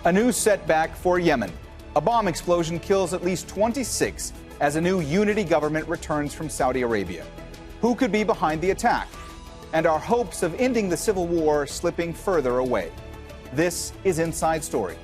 A new setback for Yemen. A bomb explosion kills at least 26 as a new unity government returns from Saudi Arabia. Who could be behind the attack? And our hopes of ending the civil war slipping further away. This is Inside Story.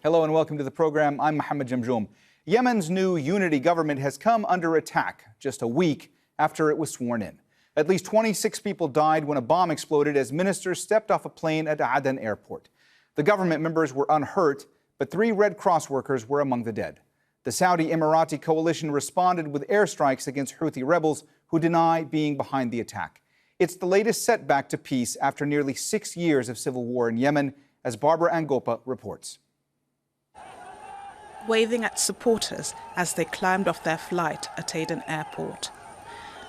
Hello and welcome to the program. I'm Mohammed Jamjoom. Yemen's new unity government has come under attack just a week after it was sworn in. At least 26 people died when a bomb exploded as ministers stepped off a plane at Aden airport. The government members were unhurt, but 3 Red Cross workers were among the dead. The Saudi-Emirati coalition responded with airstrikes against Houthi rebels who deny being behind the attack. It's the latest setback to peace after nearly 6 years of civil war in Yemen, as Barbara Angopa reports. Waving at supporters as they climbed off their flight at Aden airport.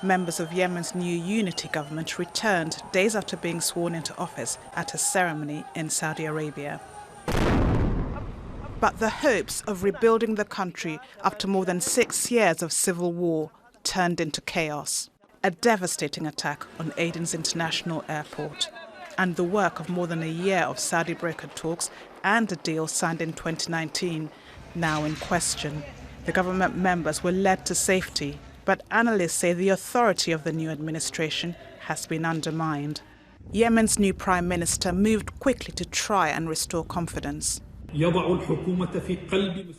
Members of Yemen's new unity government returned days after being sworn into office at a ceremony in Saudi Arabia. But the hopes of rebuilding the country after more than 6 years of civil war turned into chaos. A devastating attack on Aden's international airport, and the work of more than a year of Saudi brokered talks and a deal signed in 2019 now in question. The government members were led to safety, but analysts say the authority of the new administration has been undermined. Yemen's new prime minister moved quickly to try and restore confidence.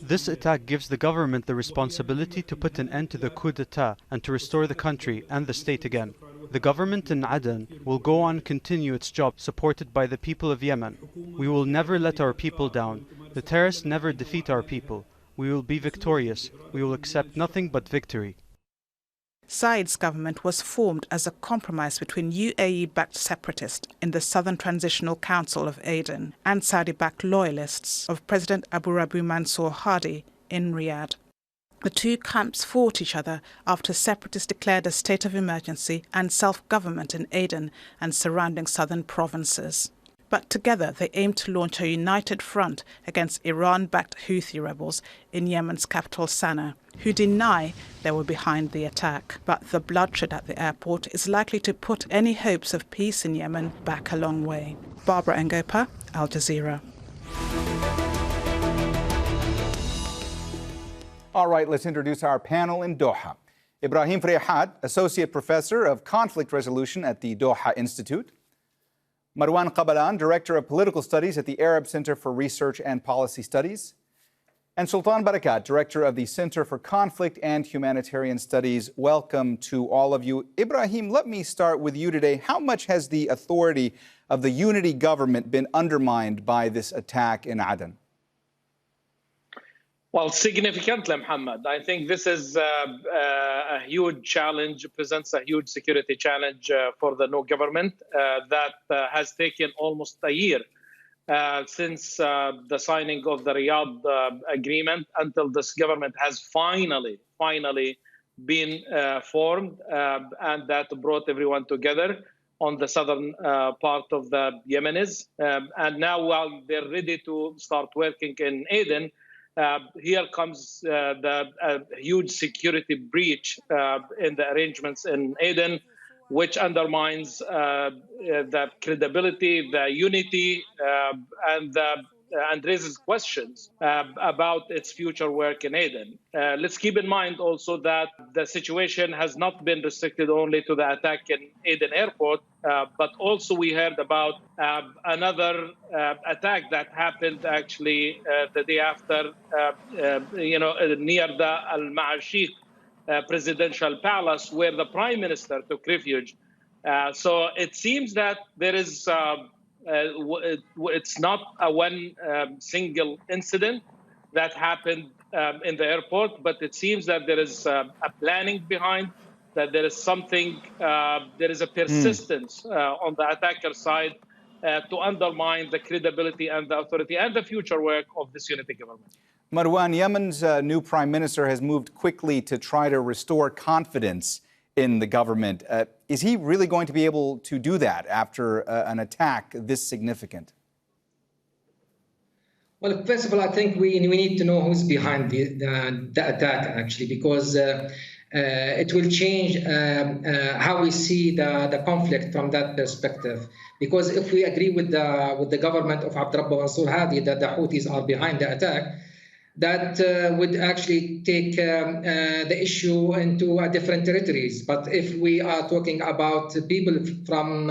This attack gives the government the responsibility to put an end to the coup d'etat and to restore the country and the state again. The government in Aden will go on and continue its job supported by the people of Yemen. We will never let our people down. The terrorists never defeat our people. We will be victorious. We will accept nothing but victory. Said's government was formed as a compromise between UAE-backed separatists in the Southern Transitional Council of Aden and Saudi-backed loyalists of President Abu Rabu Mansour Hadi in Riyadh. The two camps fought each other after separatists declared a state of emergency and self-government in Aden and surrounding southern provinces. But together they aim to launch a united front against Iran-backed Houthi rebels in Yemen's capital Sana'a, who deny they were behind the attack. But the bloodshed at the airport is likely to put any hopes of peace in Yemen back a long way. Barbara Angopa, Al Jazeera. All right, let's introduce our panel in Doha. Ibrahim Fraihat, Associate Professor of Conflict Resolution at the Doha Institute. Marwan, Kabalan, Director of Political Studies at the Arab Center for Research and Policy Studies. And Sultan Barakat, Director of the Center for Conflict and Humanitarian Studies. Welcome to all of you. Ibrahim, let me start with you today. How much has the authority of the unity government been undermined by this attack in Aden? Well, significantly, Mohammed. I think this is a huge challenge, presents a huge security challenge for the new government that has taken almost a year since the signing of the Riyadh agreement until this government has finally been formed, and that brought everyone together on the southern part of the Yemenis. And now, while they're ready to start working in Aden, here comes the huge security breach in the arrangements in Aden, which undermines the credibility, the unity, and raises questions about its future work in Aden. Let's keep in mind also that the situation has not been restricted only to the attack in Aden airport, but also we heard about another attack that happened actually the day after, near the Al-Ma'ashik presidential palace, where the prime minister took refuge. So it seems that there is it's not a one single incident that happened in the airport, but it seems that there is a planning behind, that there is something, there is a persistence on the attacker side to undermine the credibility and the authority and the future work of this unity government. Marwan, Yemen's new prime minister has moved quickly to try to restore confidence in the government. Is he really going to be able to do that after an attack this significant? Well, first of all, I think we need to know who's behind the attack, actually, because it will change how we see the conflict from that perspective. Because if we agree with the government of Abdurrabbu Mansour Hadi that the Houthis are behind the attack, that would actually take the issue into different territories. But if we are talking about people from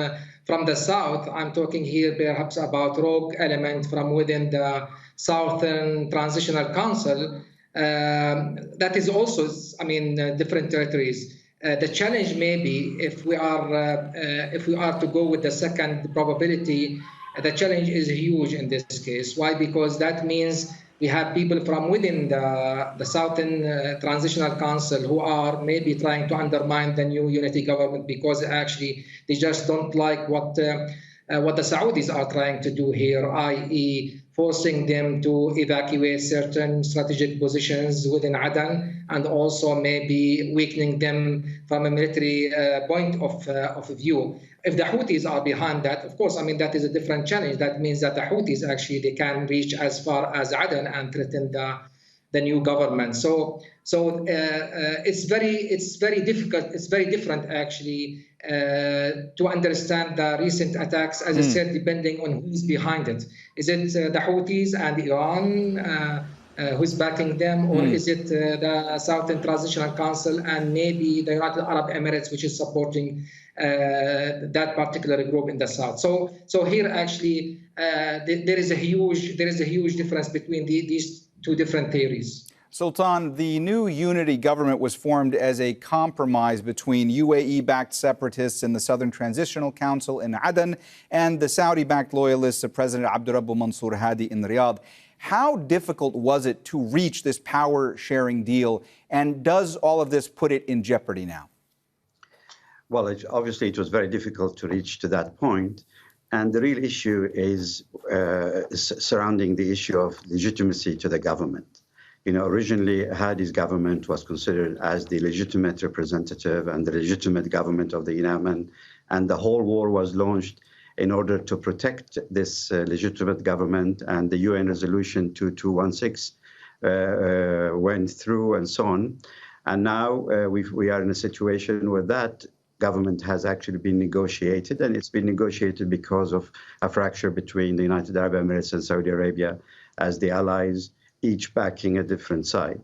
the south, I'm talking here perhaps about rogue element from within the Southern Transitional Council. That is also, different territories. The challenge may be if we are to go with the second probability, the challenge is huge in this case. Why? Because that means we have people from within the Southern Transitional Council who are maybe trying to undermine the new unity government because actually they just don't like what the Saudis are trying to do here, i.e. forcing them to evacuate certain strategic positions within Aden and also maybe weakening them from a military point of view. If the Houthis are behind that, of course, that is a different challenge. That means that the Houthis actually they can reach as far as Aden and threaten the new government. So it's very difficult. It's very different actually to understand the recent attacks. As I said, depending on who's behind it. Is it the Houthis and Iran? Who's backing them, or is it the Southern Transitional Council and maybe the United Arab Emirates, which is supporting that particular group in the south? So here actually there is a huge difference between these two different theories. Sultan, the new unity government was formed as a compromise between UAE-backed separatists in the Southern Transitional Council in Aden and the Saudi-backed loyalists of President Abdurrabbu Mansour Hadi in Riyadh. How difficult was it to reach this power-sharing deal, and does all of this put it in jeopardy now? Well, obviously it was very difficult to reach to that point, and the real issue is surrounding the issue of legitimacy to the government. Originally Hadi's government was considered as the legitimate representative and the legitimate government of the Yemen, and the whole war was launched in order to protect this legitimate government, and the UN resolution 2216 went through and so on. And now we are in a situation where that government has actually been negotiated, and it's been negotiated because of a fracture between the United Arab Emirates and Saudi Arabia as the allies, each backing a different side.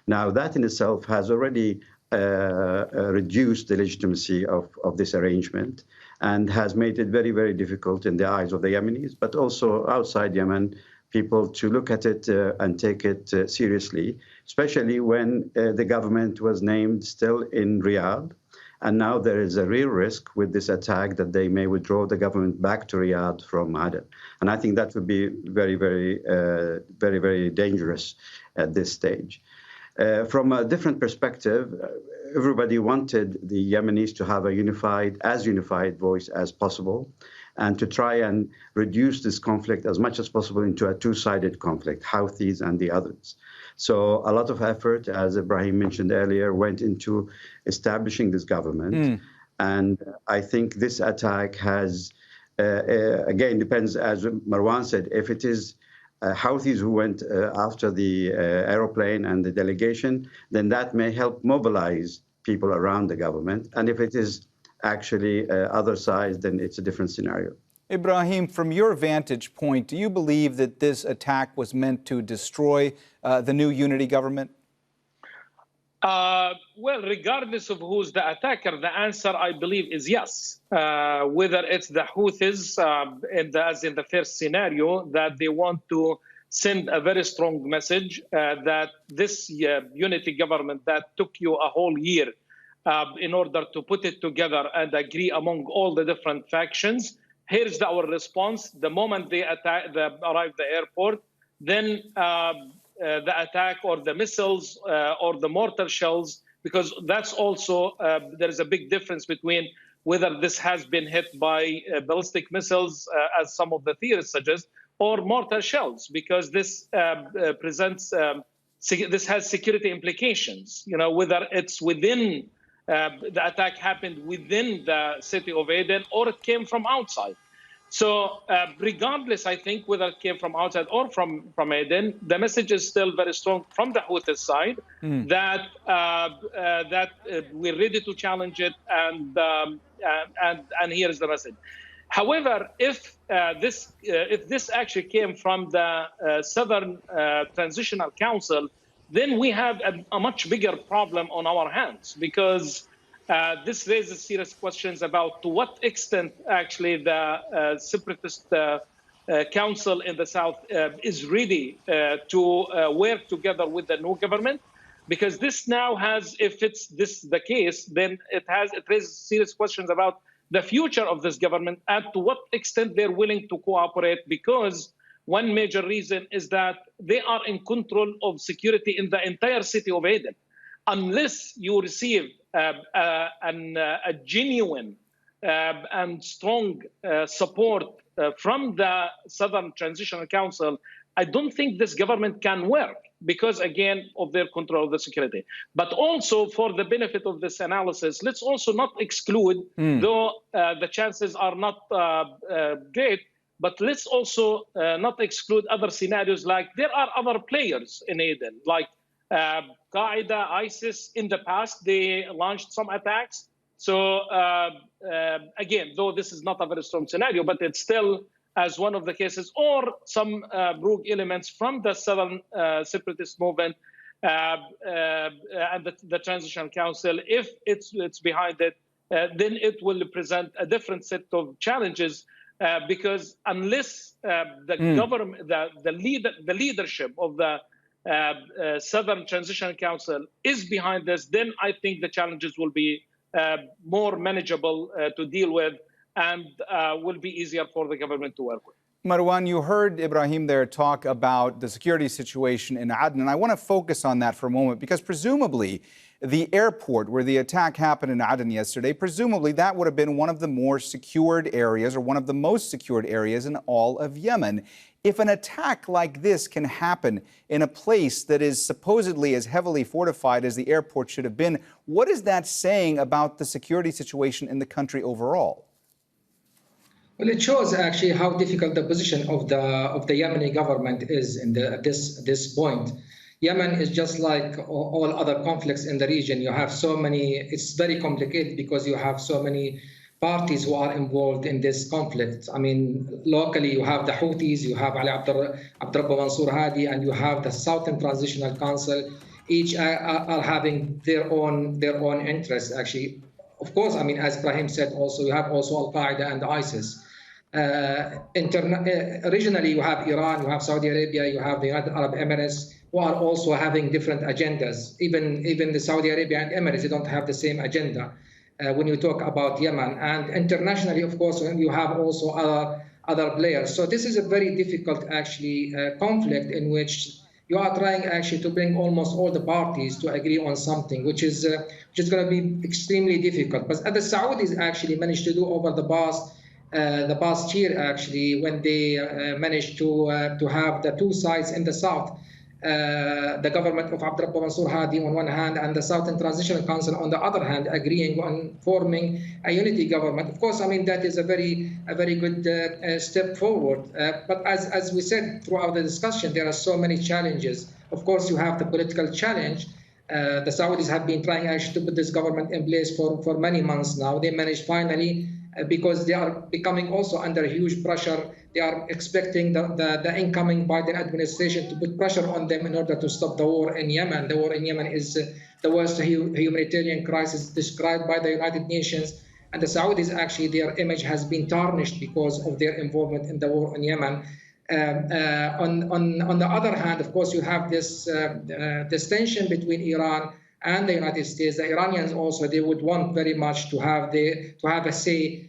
Now that in itself has already reduced the legitimacy of this arrangement, and has made it very, very difficult in the eyes of the Yemenis, but also outside Yemen, people to look at it and take it seriously, especially when the government was named still in Riyadh. And now there is a real risk with this attack that they may withdraw the government back to Riyadh from Aden. And I think that would be very, very dangerous at this stage. From a different perspective, everybody wanted the Yemenis to have a unified voice as possible, and to try and reduce this conflict as much as possible into a two-sided conflict, Houthis and the others. So a lot of effort, as Ibrahim mentioned earlier, went into establishing this government. And I think this attack has, again, depends, as Marwan said, if it is Houthis who went after the aeroplane and the delegation, then that may help mobilize people around the government. And if it is actually other sides, then it's a different scenario. Ibrahim, from your vantage point, do you believe that this attack was meant to destroy the new unity government? Well, regardless of who's the attacker, the answer, I believe, is yes. Whether it's the Houthis, as in the first scenario, that they want to send a very strong message that this unity government that took you a whole year in order to put it together and agree among all the different factions, here's our response. The moment they arrive at the airport, then the attack or the missiles or the mortar shells, because that's also, there is a big difference between whether this has been hit by ballistic missiles, as some of the theorists suggest, or mortar shells, because this this has security implications. Whether it's within, the attack happened within the city of Aden or it came from outside. So regardless, I think whether it came from outside or from Aden, the message is still very strong from the Houthi side that we're ready to challenge it, and here is the message. However, if this actually came from the Southern Transitional Council, then we have a much bigger problem on our hands, because this raises serious questions about to what extent actually the separatist council in the south is ready to work together with the new government. Because this now has, if it's this the case, then it raises serious questions about the future of this government and to what extent they're willing to cooperate, because one major reason is that they are in control of security in the entire city of Aden. Unless you receive a genuine and strong support from the Southern Transitional Council, I don't think this government can work, because, again, of their control of the security. But also, for the benefit of this analysis, let's also not exclude, though the chances are not great, but let's also not exclude other scenarios, like there are other players in Aden, like Qaeda, ISIS. In the past, they launched some attacks. So again, though this is not a very strong scenario, but it's still as one of the cases, or some rogue elements from the Southern separatist movement and the Transitional Council. If it's behind it, then it will present a different set of challenges, because unless the government, the leadership of the Southern Transitional Council is behind this, then I think the challenges will be more manageable to deal with, and will be easier for the government to work with. Marwan, you heard Ibrahim there talk about the security situation in Aden, and I want to focus on that for a moment, because presumably the airport where the attack happened in Aden yesterday, presumably that would have been one of the more secured areas, or one of the most secured areas in all of Yemen. If an attack like this can happen in a place that is supposedly as heavily fortified as the airport should have been, what is that saying about the security situation in the country overall? Well, it shows actually how difficult the position of the Yemeni government is at this point. Yemen is just like all other conflicts in the region. You have so many, it's very complicated because you have so many parties who are involved in this conflict. I mean, locally you have the Houthis, you have Ali Abdurrabba Mansour Hadi, and you have the Southern Transitional Council. Each are having their own interests, actually. Of course, I mean, as Ibrahim said, also you have also Al-Qaeda and ISIS. Regionally, you have Iran, you have Saudi Arabia, you have the United Arab Emirates, who are also having different agendas. Even the Saudi Arabia and Emirates, they don't have the same agenda when you talk about Yemen. And internationally, of course, you have also other players. So this is a very difficult, actually, conflict in which you are trying actually to bring almost all the parties to agree on something, which is going to be extremely difficult. But the Saudis actually managed to do over the past year, actually, when they managed to have the two sides in the south, the government of Abdurrabba Mansour Hadi on one hand and the Southern Transitional Council on the other hand, agreeing on forming a unity government. Of course, I mean, that is a very good step forward. But as we said throughout the discussion, there are so many challenges. Of course, you have the political challenge. The Saudis have been trying actually to put this government in place for many months now. They managed finally, because they are becoming also under huge pressure. They are expecting the incoming Biden administration to put pressure on them in order to stop the war in Yemen. The war in Yemen is the worst humanitarian crisis described by the United Nations. And the Saudis, actually, their image has been tarnished because of their involvement in the war in Yemen. On the other hand, of course, you have this tension between Iran and the United States. The Iranians also, they would want very much to have a say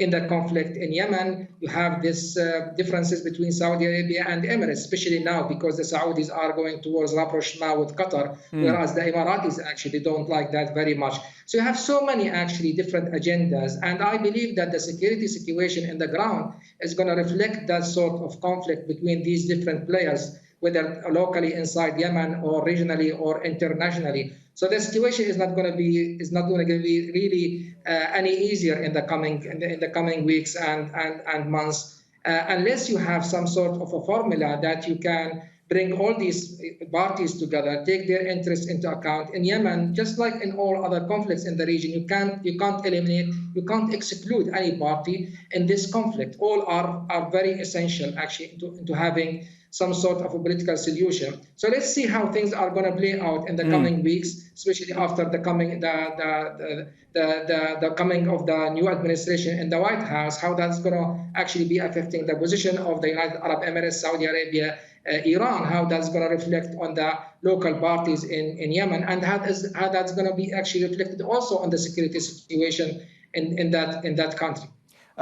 in the conflict in Yemen. You have this differences between Saudi Arabia and Emirates, especially now because the Saudis are going towards rapprochement with Qatar, whereas the Emiratis actually don't like that very much. So you have so many actually different agendas, and I believe that the security situation in the ground is going to reflect that sort of conflict between these different players, whether locally inside Yemen or regionally or internationally. So the situation is not going to be really any easier in the coming weeks and months, unless you have some sort of a formula that you can bring all these parties together, take their interests into account. In Yemen, just like in all other conflicts in the region, you can't eliminate, you can't exclude any party in this conflict. All are very essential actually into having some sort of a political solution. So let's see how things are going to play out in the coming weeks, especially after the coming of the new administration in the White House, how that's going to actually be affecting the position of the United Arab Emirates, Saudi Arabia, Iran, how that's going to reflect on the local parties in Yemen, and how that's going to be actually reflected also on the security situation in that country.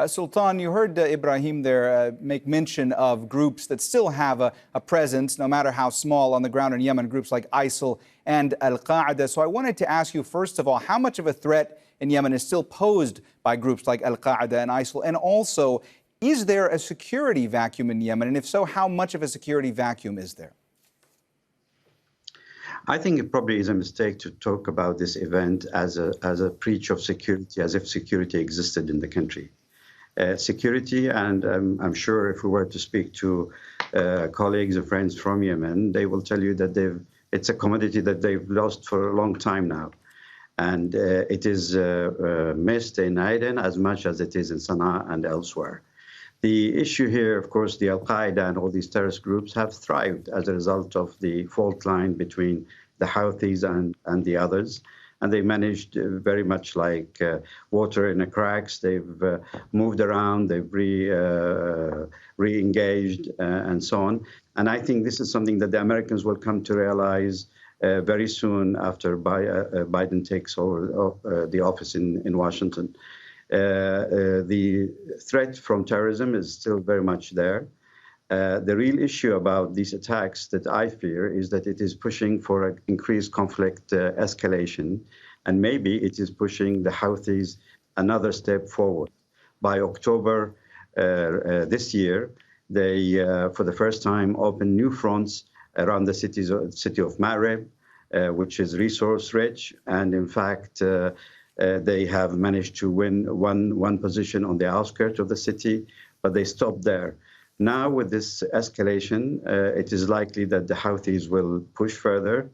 Sultan, you heard Ibrahim there make mention of groups that still have a presence, no matter how small, on the ground in Yemen, groups like ISIL and Al-Qaeda. So I wanted to ask you, first of all, how much of a threat in Yemen is still posed by groups like Al-Qaeda and ISIL? And also, is there a security vacuum in Yemen? And if so, how much of a security vacuum is there? I think it probably is a mistake to talk about this event as a breach of security, as if security existed in the country. Security, and I'm sure if we were to speak to colleagues and friends from Yemen, they will tell you that it's a commodity that they've lost for a long time now. And it is missed in Aden as much as it is in Sana'a and elsewhere. The issue here, of course, the Al-Qaeda and all these terrorist groups have thrived as a result of the fault line between the Houthis and the others. And they managed very much like water in the cracks. They've moved around, they've re-engaged and so on. And I think this is something that the Americans will come to realize very soon after Biden takes over the office in Washington. The threat from terrorism is still very much there. The real issue about these attacks that I fear is that it is pushing for an increased conflict escalation, and maybe it is pushing the Houthis another step forward. By October this year, they, for the first time, opened new fronts around the city of Ma'rib, which is resource-rich, and in fact, they have managed to win one position on the outskirts of the city, but they stopped there. Now, with this escalation, it is likely that the Houthis will push further.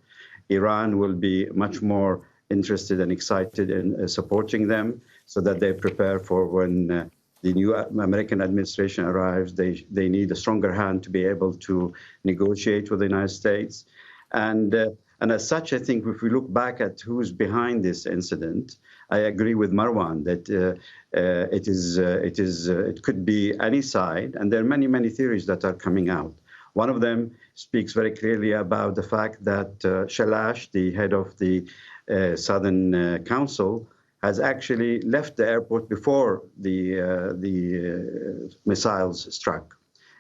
Iran will be much more interested and excited in supporting them so that they prepare for when the new American administration arrives. They need a stronger hand to be able to negotiate with the United States. And as such, I think if we look back at who's behind this incident, I agree with Marwan that it could be any side, and there are many theories that are coming out. One of them speaks very clearly about the fact that Shalash, the head of the Southern Council, has actually left the airport before the missiles struck,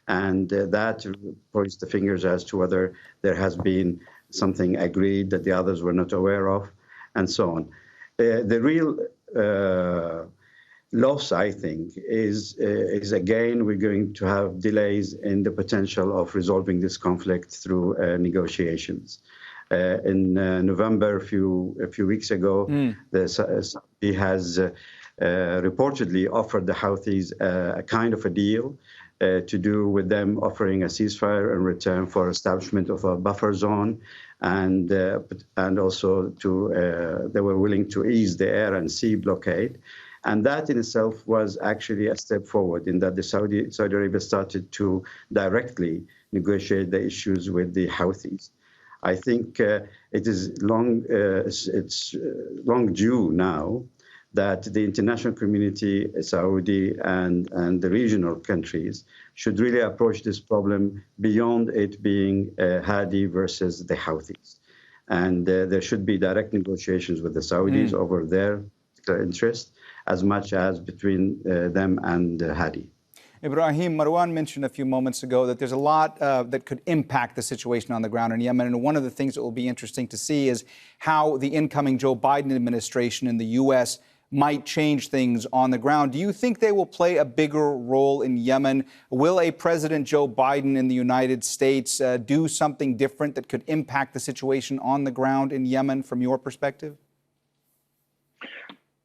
and that points the fingers as to whether there has been something agreed that the others were not aware of, and so on. The real loss, I think, is again, we're going to have delays in the potential of resolving this conflict through negotiations. In November, a few weeks ago, Saudi has reportedly offered the Houthis a kind of a deal to do with them offering a ceasefire in return for establishment of a buffer zone, and also they were willing to ease the air and sea blockade. And that in itself was actually a step forward in that the Saudi Arabia started to directly negotiate the issues with the Houthis. I think it is it's long due now that the international community, Saudi and the regional countries, should really approach this problem beyond it being Hadi versus the Houthis. And there should be direct negotiations with the Saudis over their particular interest, as much as between them and Hadi. Ibrahim, Marwan mentioned a few moments ago that there's a lot that could impact the situation on the ground in Yemen. And one of the things that will be interesting to see is how the incoming Joe Biden administration in the U.S. might change things on the ground. Do you think they will play a bigger role in Yemen? Will a President Joe Biden in the United States do something different that could impact the situation on the ground in Yemen from your perspective?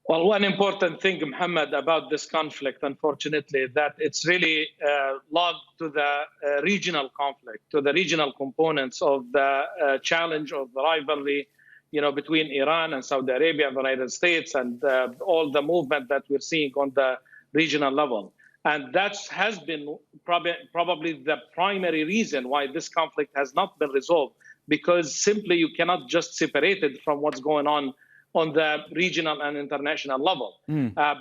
Well, one important thing, Mohammed, about this conflict, unfortunately, that it's really logged to the regional conflict, to the regional components of the challenge of the rivalry, between Iran and Saudi Arabia and the United States, and all the movement that we're seeing on the regional level. And that has been probably the primary reason why this conflict has not been resolved, because simply you cannot just separate it from what's going on the regional and international level.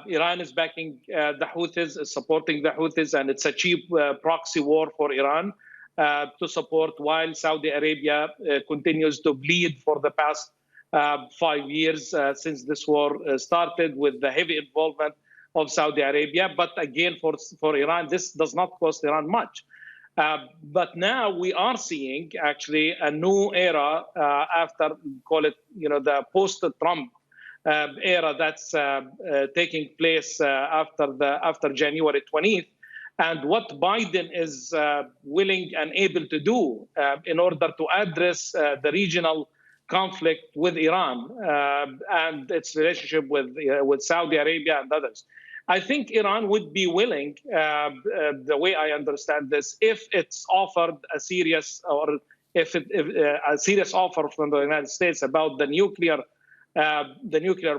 Iran is backing the Houthis, is supporting the Houthis, and it's a cheap proxy war for Iran to support, while Saudi Arabia continues to bleed for the past 5 years since this war started, with the heavy involvement of Saudi Arabia. But again, for Iran, this does not cost Iran much. But now we are seeing actually a new era after, call it, the post-Trump era that's taking place after January 20th. And what Biden is willing and able to do in order to address the regional conflict with Iran and its relationship with Saudi Arabia and others. I think Iran would be willing, the way I understand this, if it's offered a serious offer from the United States about the nuclear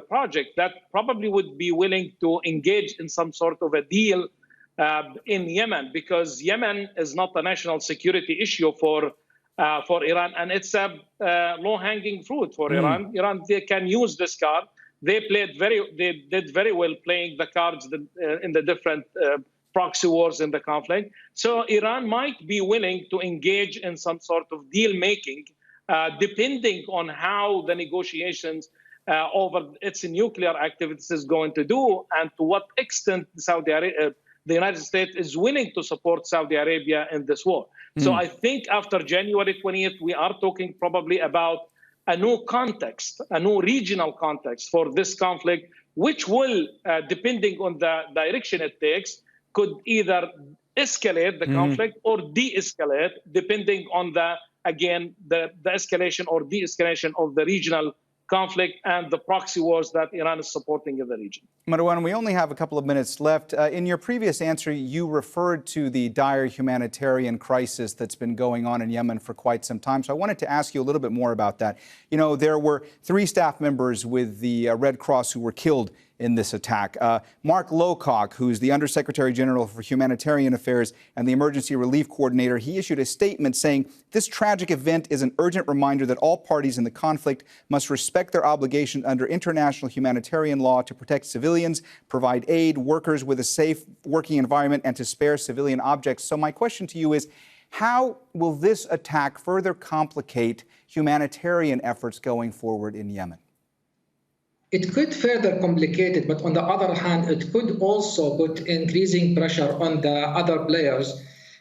project, that probably would be willing to engage in some sort of a deal in Yemen, because Yemen is not a national security issue for Iran, and it's a low-hanging fruit for Iran. Iran, they can use this card. They did very well playing the cards in the different proxy wars in the conflict. So Iran might be willing to engage in some sort of deal making, depending on how the negotiations over its nuclear activities is going to do, and to what extent the United States is willing to support Saudi Arabia in this war. So I think after January 20th, we are talking probably about a new context, a new regional context for this conflict, which will, depending on the direction it takes, could either escalate the conflict or de-escalate, depending on the escalation or de-escalation of the regional conflict and the proxy wars that Iran is supporting in the region. Marwan, we only have a couple of minutes left. In your previous answer, you referred to the dire humanitarian crisis that's been going on in Yemen for quite some time. So I wanted to ask you a little bit more about that. There were 3 staff members with the Red Cross who were killed in this attack. Mark Lowcock, who's the Undersecretary General for Humanitarian Affairs and the Emergency Relief Coordinator, he issued a statement saying, "This tragic event is an urgent reminder that all parties in the conflict must respect their obligation under international humanitarian law to protect civilians, provide aid, workers with a safe working environment, and to spare civilian objects." So my question to you is, how will this attack further complicate humanitarian efforts going forward in Yemen? It could further complicate it, but on the other hand, it could also put increasing pressure on the other players,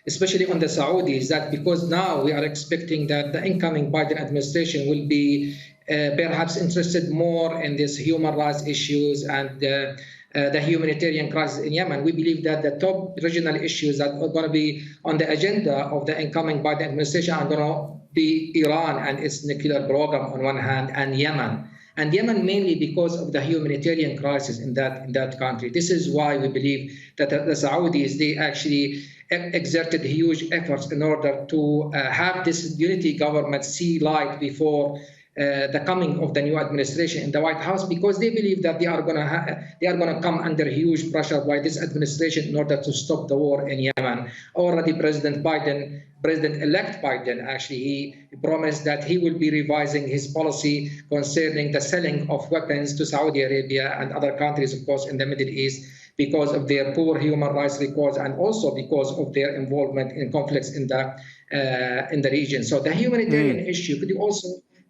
especially on the Saudis, that because now we are expecting that the incoming Biden administration will be perhaps interested more in these human rights issues and the humanitarian crisis in Yemen. We believe that the top regional issues that are going to be on the agenda of the incoming Biden administration are going to be Iran and its nuclear program on one hand, and Yemen. And Yemen mainly because of the humanitarian crisis in that country. This is why we believe that the Saudis, they actually exerted huge efforts in order to have this unity government see light before the coming of the new administration in the White House, because they believe that they are going to come under huge pressure by this administration in order to stop the war in Yemen. Already President-elect Biden, actually, he promised that he will be revising his policy concerning the selling of weapons to Saudi Arabia and other countries, of course, in the Middle East, because of their poor human rights records and also because of their involvement in conflicts in the region. So the humanitarian issue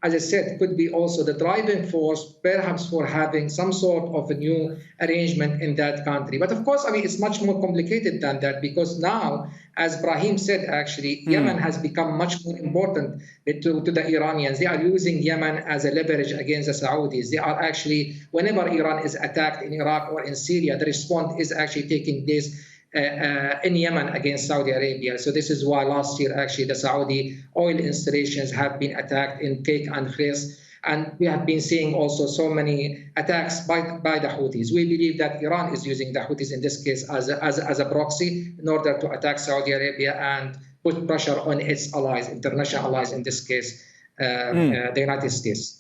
as I said, could be also the driving force, perhaps for having some sort of a new arrangement in that country. But of course, I mean, it's much more complicated than that, because now, as Ibrahim said, actually, Yemen has become much more important to the Iranians. They are using Yemen as a leverage against the Saudis. They are actually, whenever Iran is attacked in Iraq or in Syria, the response is actually taking place in Yemen against Saudi Arabia. So this is why last year, actually, the Saudi oil installations have been attacked in Kik and Khris. And we have been seeing also so many attacks by the Houthis. We believe that Iran is using the Houthis in this case as a proxy in order to attack Saudi Arabia and put pressure on its allies, international allies, in this case, the United States.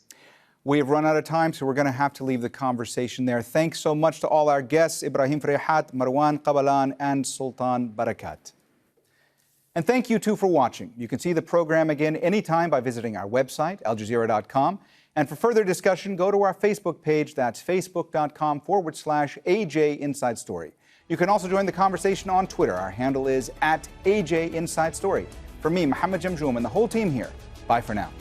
We have run out of time, so we're going to have to leave the conversation there. Thanks so much to all our guests, Ibrahim Fraihat, Marwan, Kabalan, and Sultan, Barakat. And thank you, too, for watching. You can see the program again anytime by visiting our website, aljazeera.com. And for further discussion, go to our Facebook page. That's facebook.com/AJ Inside Story. You can also join the conversation on Twitter. Our handle is @AJ Inside Story. For me, Mohammed Jamjoom, and the whole team here, bye for now.